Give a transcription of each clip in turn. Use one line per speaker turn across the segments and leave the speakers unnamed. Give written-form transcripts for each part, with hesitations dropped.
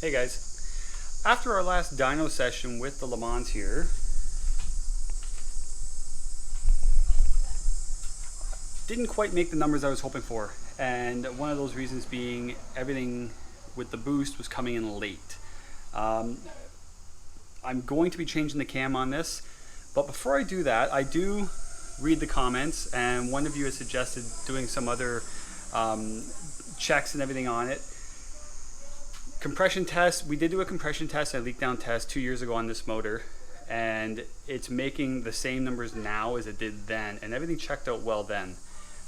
Hey guys, after our last dyno session with the Le Mans here, didn't quite make the numbers I was hoping for, and one of those reasons being everything with the boost was coming in late. I'm going to be changing the cam on this, but before I do that, I do read the comments, and one of you has suggested doing some other checks and everything on it. Compression test, we did do a compression test and a leak down test 2 years ago on this motor, and it's making the same numbers now as it did then, and everything checked out well then.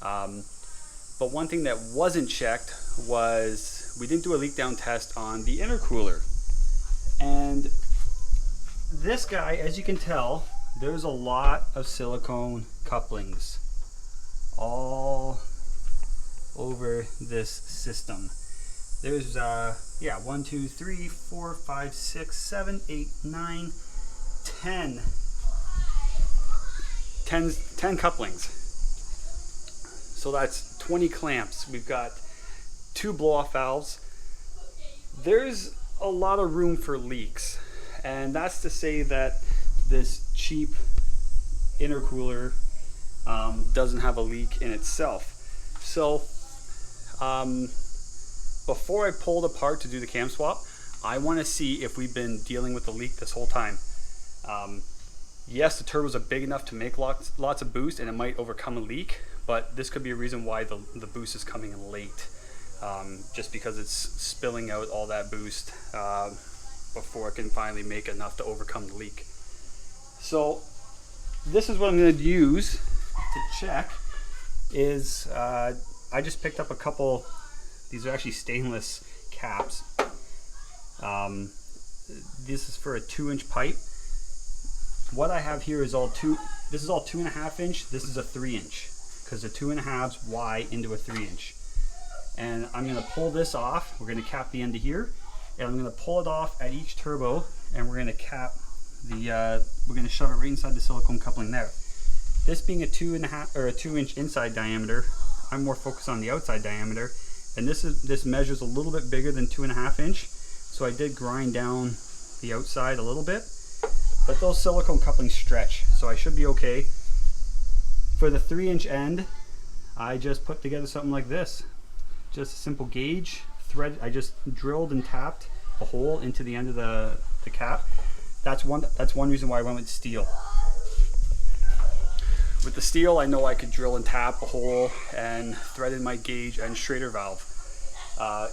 But one thing that wasn't checked was we didn't do a leak down test on the intercooler. And this guy, as you can tell, there's a lot of silicone couplings all over this system. There's 1, 2, 3, 4, 5, 6, 7, 8, 9, 10 couplings. So that's 20 clamps. We've got 2 blow-off valves. There's a lot of room for leaks, and that's to say that this cheap intercooler doesn't have a leak in itself. So before I pull it apart to do the cam swap, I want to see if we've been dealing with the leak this whole time. Yes, the turbos are big enough to make lots of boost, and it might overcome a leak, but this could be a reason why the boost is coming in late, just because it's spilling out all that boost before it can finally make enough to overcome the leak. So this is what I'm going to use to check. Is I just picked up a couple. These are actually stainless caps. This is for a 2-inch pipe. What I have here is this is all 2.5 inch. This is a 3-inch, because the 2.5s Y into a 3-inch. And I'm gonna pull this off. We're gonna cap the end of here, and I'm gonna pull it off at each turbo, and we're gonna cap the, we're gonna shove it right inside the silicone coupling there. This being a 2.5 or a 2-inch inside diameter, I'm more focused on the outside diameter. And this measures a little bit bigger than 2.5 inch, so I did grind down the outside a little bit, but those silicone couplings stretch, so I should be okay. For the 3-inch end, I just put together something like this, just a simple gauge thread. I just drilled and tapped a hole into the end of the cap. That's one reason why I went with steel. With the steel, I know I could drill and tap a hole and thread in my gauge and Schrader valve.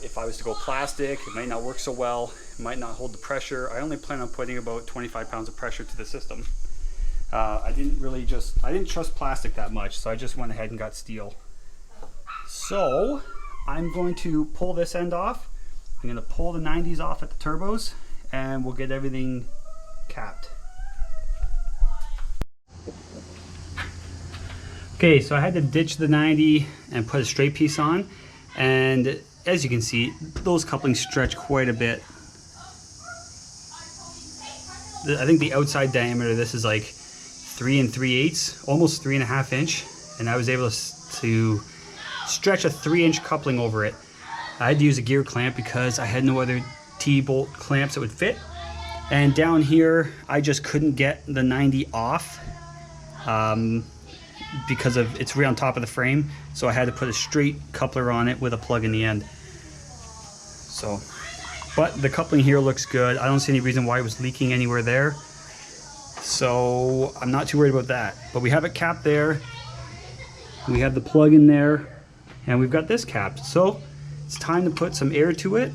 If I was to go plastic, it might not work so well. It might not hold the pressure. I only plan on putting about 25 pounds of pressure to the system. I didn't trust plastic that much, so I just went ahead and got steel. So I'm going to pull this end off. I'm going to pull the 90s off at the turbos, and we'll get everything capped. Okay, so I had to ditch the 90 and put a straight piece on, and as you can see, those couplings stretch quite a bit. I think the outside diameter of this is like 3 3/8, almost 3.5 inch, and I was able to stretch a 3-inch coupling over it. I had to use a gear clamp because I had no other T-bolt clamps that would fit, and down here I just couldn't get the 90 off. Because it's right on top of the frame, so I had to put a straight coupler on it with a plug in the end. So, but the coupling here looks good. I don't see any reason why it was leaking anywhere there, so I'm not too worried about that. But we have it capped there, we have the plug in there, and we've got this capped. So it's time to put some air to it.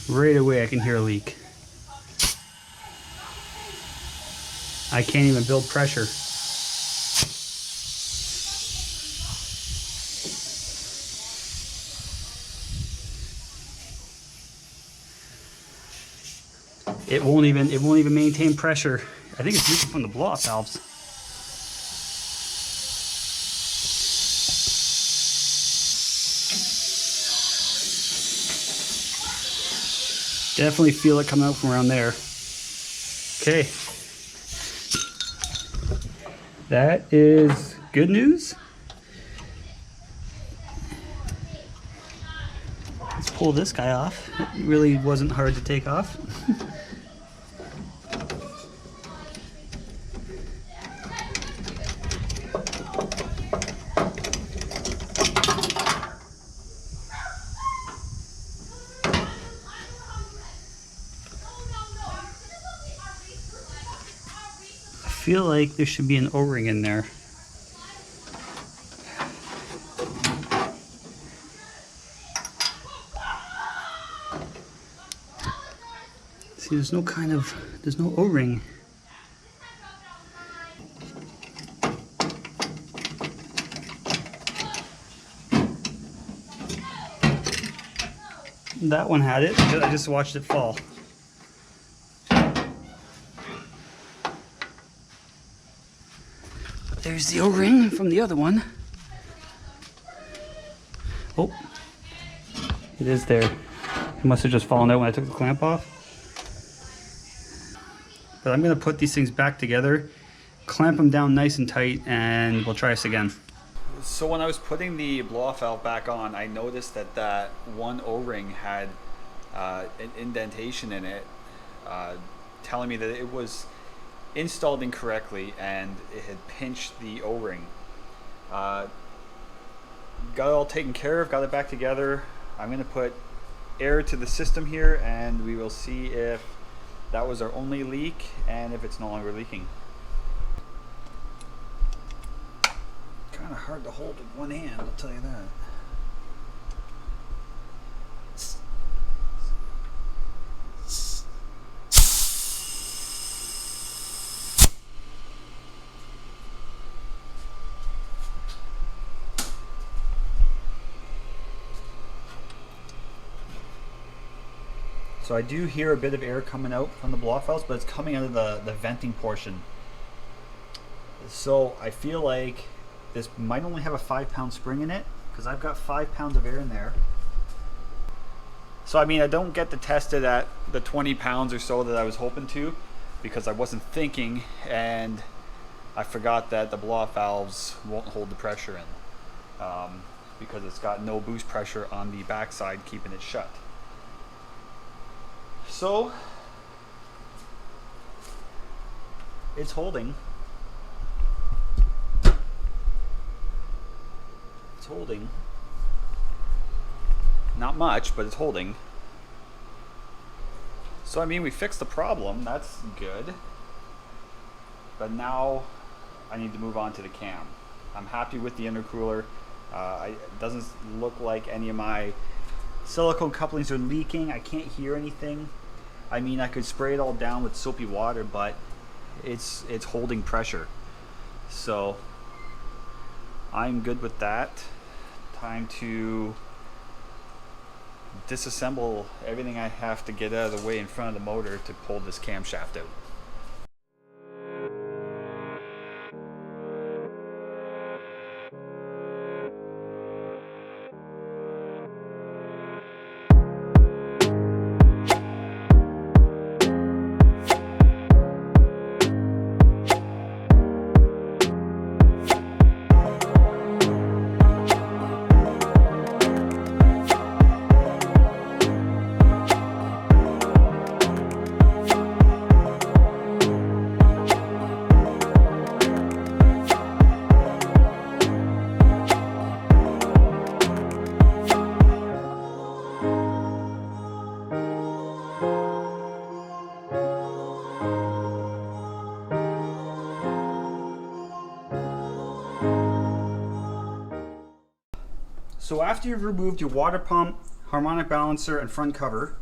Right away I can hear a leak. I can't even build pressure. It won't even maintain pressure. I think it's leaking from the blow-off valves. Definitely feel it coming out from around there. Okay. That is good news. Let's pull this guy off. It really wasn't hard to take off. I feel like there should be an O-ring in there. See, there's no O-ring. That one had it. I just watched it fall. There's the O-ring from the other one. Oh, it is there. It must have just fallen out when I took the clamp off. But I'm gonna put these things back together, clamp them down nice and tight, and we'll try this again. So when I was putting the blow-off valve back on, I noticed that that one O-ring had an indentation in it, telling me that it was installed incorrectly and it had pinched the O-ring. Got it all taken care of, got it back together. I'm going to put air to the system here and we will see if that was our only leak and if it's no longer leaking. Kind of hard to hold with one hand, I'll tell you that. So I do hear a bit of air coming out from the blow-off valves, but it's coming out of the venting portion. So I feel like this might only have a 5-pound spring in it, because I've got 5 pounds of air in there. So I mean, I don't get to test it at the 20 pounds or so that I was hoping to, because I wasn't thinking, and I forgot that the blow-off valves won't hold the pressure in, because it's got no boost pressure on the backside keeping it shut. So it's holding. It's holding. Not much, but it's holding. So I mean, we fixed the problem. That's good. But now I need to move on to the cam. I'm happy with the intercooler. It doesn't look like any of my silicone couplings are leaking. I can't hear anything. I mean, I could spray it all down with soapy water, but it's holding pressure. So I'm good with that. Time to disassemble everything I have to get out of the way in front of the motor to pull this camshaft out. So after you've removed your water pump, harmonic balancer, and front cover,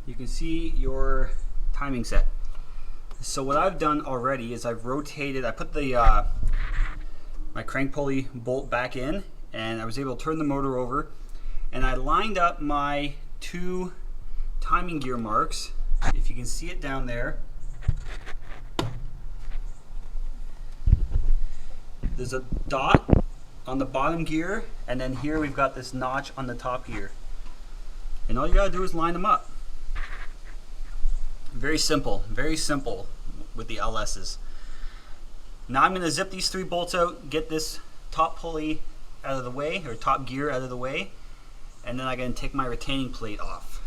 you can see your timing set. So what I've done already is I've rotated, I put the my crank pulley bolt back in, and I was able to turn the motor over, and I lined up my 2 timing gear marks. If you can see it down there, there's a dot on the bottom gear, and then here we've got this notch on the top gear. And all you gotta do is line them up. Very simple with the LS's. Now I'm going to zip these 3 bolts out, get this top pulley out of the way, or top gear out of the way, and then I'm going to take my retaining plate off.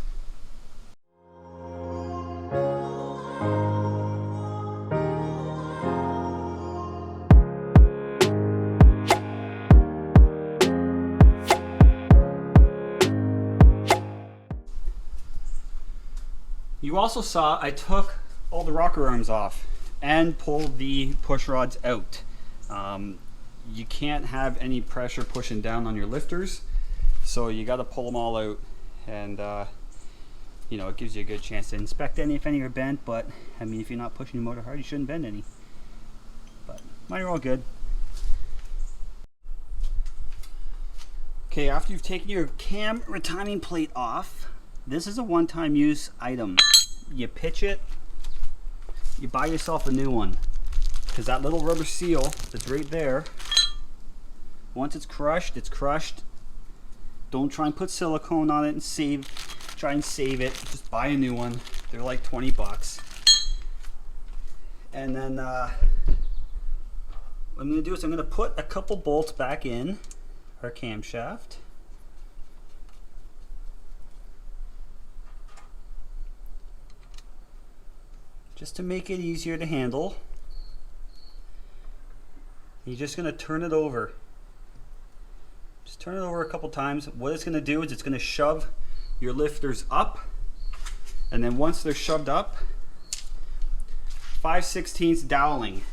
You also saw I took all the rocker arms off and pulled the push rods out. You can't have any pressure pushing down on your lifters, so you got to pull them all out, and you know, it gives you a good chance to inspect if any are bent. But I mean, if you're not pushing your motor hard, you shouldn't bend any. But mine are all good. Okay, after you've taken your cam retiming plate off, this is a one-time use item. You pitch it, you buy yourself a new one, because that little rubber seal that's right there, once it's crushed, it's crushed. Don't try and put silicone on it and try and save it. Just buy a new one. They're like 20 bucks. And then what I'm going to do is I'm going to put a couple bolts back in our camshaft. Just to make it easier to handle. You're just going to turn it over. Just turn it over a couple times. What it's going to do is it's going to shove your lifters up, and then once they're shoved up, 5/16 doweling.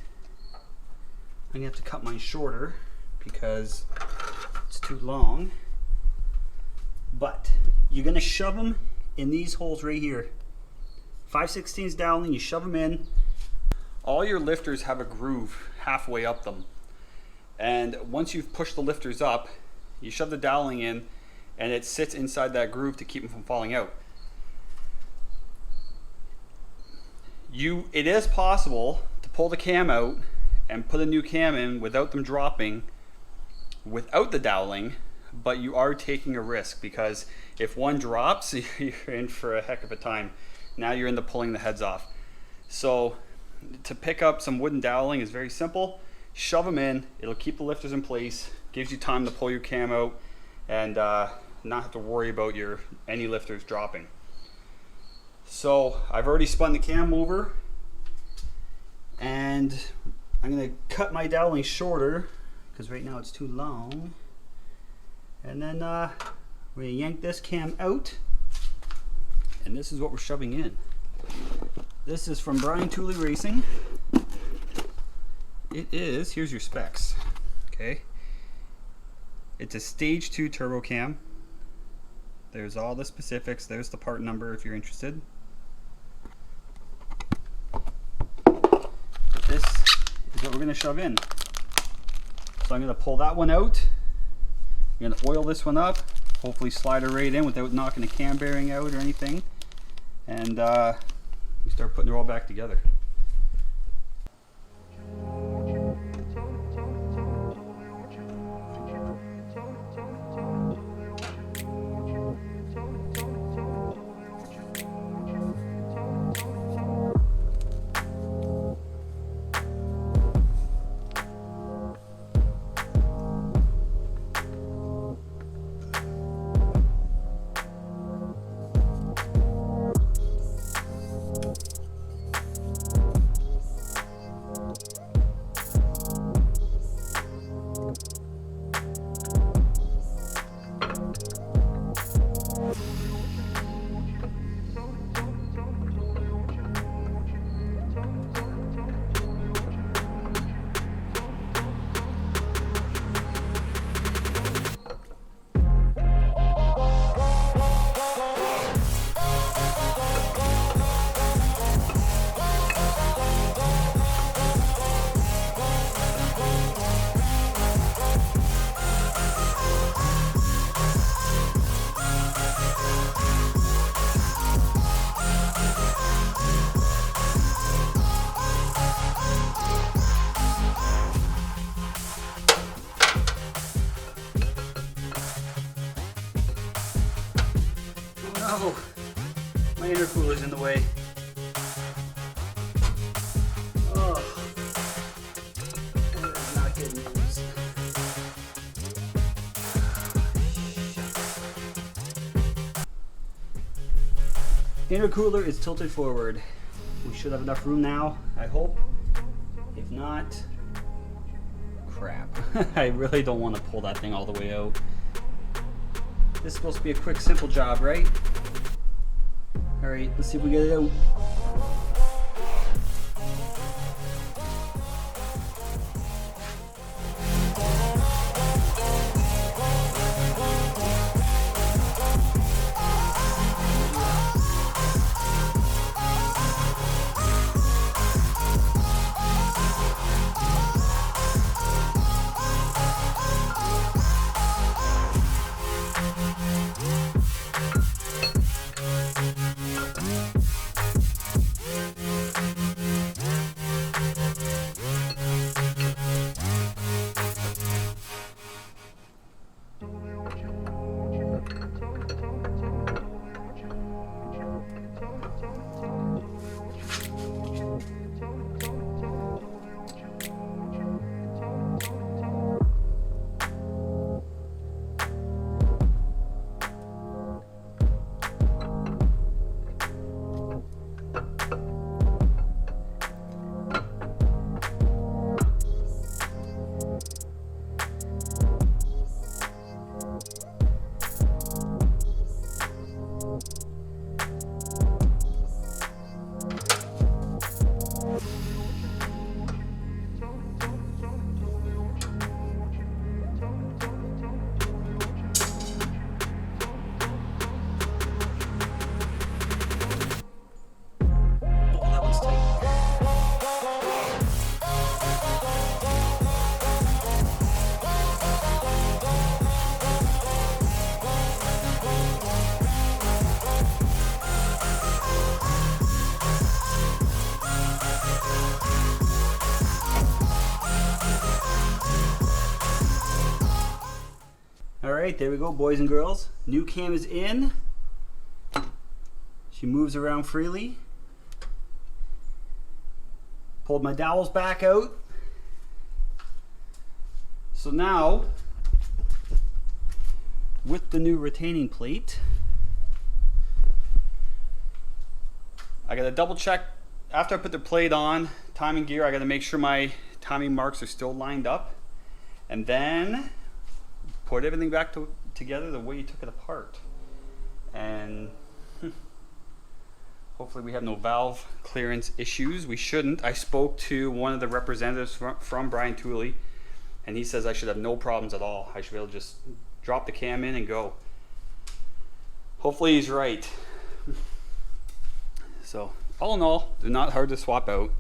I'm going to have to cut mine shorter because it's too long. But you're going to shove them in these holes right here. 5/16 doweling, you shove them in. All your lifters have a groove halfway up them. And once you've pushed the lifters up, you shove the doweling in, and it sits inside that groove to keep them from falling out. It is possible to pull the cam out and put a new cam in without them dropping, without the doweling, but you are taking a risk, because if one drops, you're in for a heck of a time. Now you're into pulling the heads off. So to pick up some wooden doweling is very simple. Shove them in, it'll keep the lifters in place, gives you time to pull your cam out, and not have to worry about any lifters dropping. So I've already spun the cam over, and I'm going to cut my doweling shorter because right now it's too long. And then we're going to yank this cam out, and this is what we're shoving in. This is from Brian Tooley Racing. It is, here's your specs, okay? It's a stage 2 turbo cam. There's all the specifics. There's the part number if you're interested. This is what we're going to shove in. So I'm going to pull that one out. I'm going to oil this one up. Hopefully slide it right in without knocking the cam bearing out or anything. And we start putting it all back together. Oh, my intercooler's in the way. Oh. Intercooler is tilted forward. We should have enough room now, I hope. If not, crap. I really don't want to pull that thing all the way out. This is supposed to be a quick, simple job, right? All right, let's see if we get it out. All right, there we go, boys and girls. New cam is in. She moves around freely. Pulled my dowels back out. So now, with the new retaining plate, I gotta double check after I put the plate on, timing gear, I gotta make sure my timing marks are still lined up, and then put everything back together the way you took it apart. And hopefully we have no valve clearance issues. We shouldn't. I spoke to one of the representatives from Brian Tooley, and he says I should have no problems at all. I should be able to just drop the cam in and go. Hopefully he's right. So all in all, they're not hard to swap out.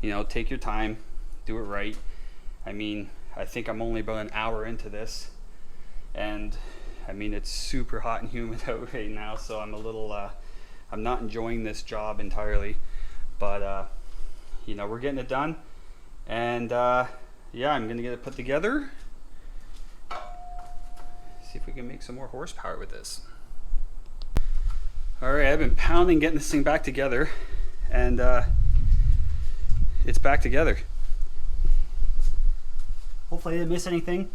You know, take your time, do it right. I mean, I think I'm only about an hour into this, and I mean, it's super hot and humid out right now, so I'm a little I'm not enjoying this job entirely, but you know, we're getting it done, and yeah, I'm gonna get it put together, see if we can make some more horsepower with this. All right, I've been pounding getting this thing back together, and it's back together. Hopefully I didn't miss anything.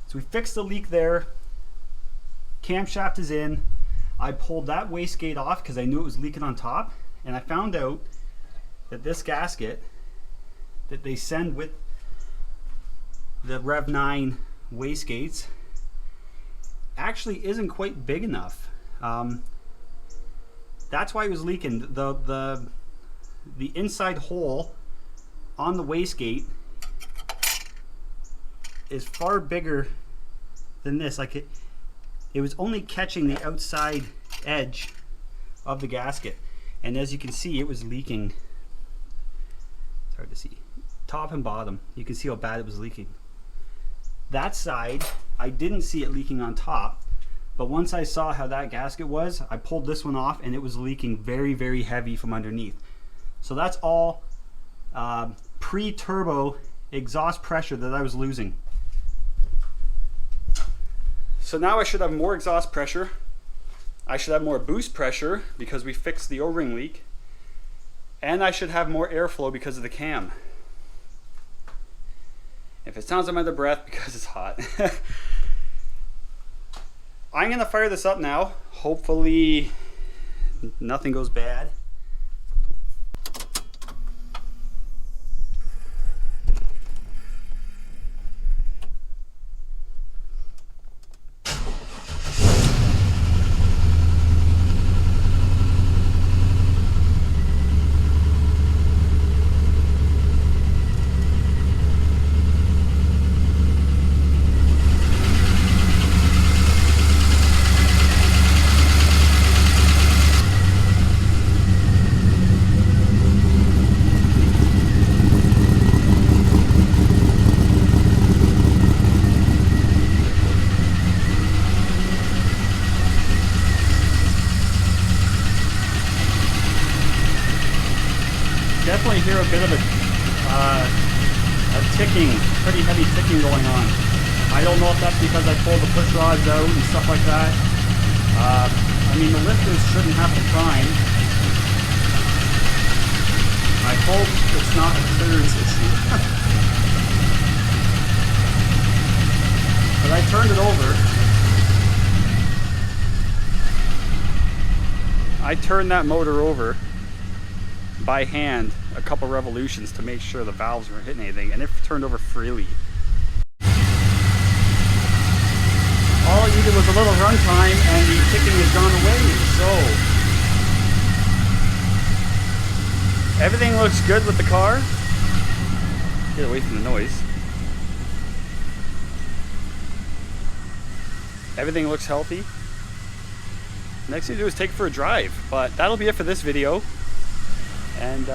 So we fixed the leak there. Camshaft is in. I pulled that wastegate off because I knew it was leaking on top, and I found out that this gasket that they send with the Rev 9 wastegates actually isn't quite big enough. That's why it was leaking. The inside hole on the wastegate is far bigger than this. Like it was only catching the outside edge of the gasket, and as you can see, it was leaking. It's hard to see, top and bottom. You can see how bad it was leaking. That side, I didn't see it leaking on top, but once I saw how that gasket was, I pulled this one off, and it was leaking very, very heavy from underneath. So that's all pre-turbo exhaust pressure that I was losing. So now I should have more exhaust pressure. I should have more boost pressure because we fixed the O-ring leak. And I should have more airflow because of the cam. If it sounds I'm out of breath, because it's hot. I'm gonna fire this up now. Hopefully nothing goes bad. Definitely hear a bit of a ticking, pretty heavy ticking going on. I don't know if that's because I pulled the push rods out and stuff like that. I mean, the lifters shouldn't have to prime. I hope it's not a clearance issue. But I turned it over. I turned that motor over by hand a couple revolutions to make sure the valves weren't hitting anything, and it turned over freely. All it needed was a little run time and the ticking has gone away. So everything looks good with the car. Get away from the noise. Everything looks healthy. Next thing to do is take it for a drive, but that'll be it for this video. And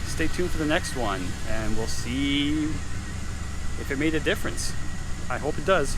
stay tuned for the next one, and we'll see if it made a difference. I hope it does.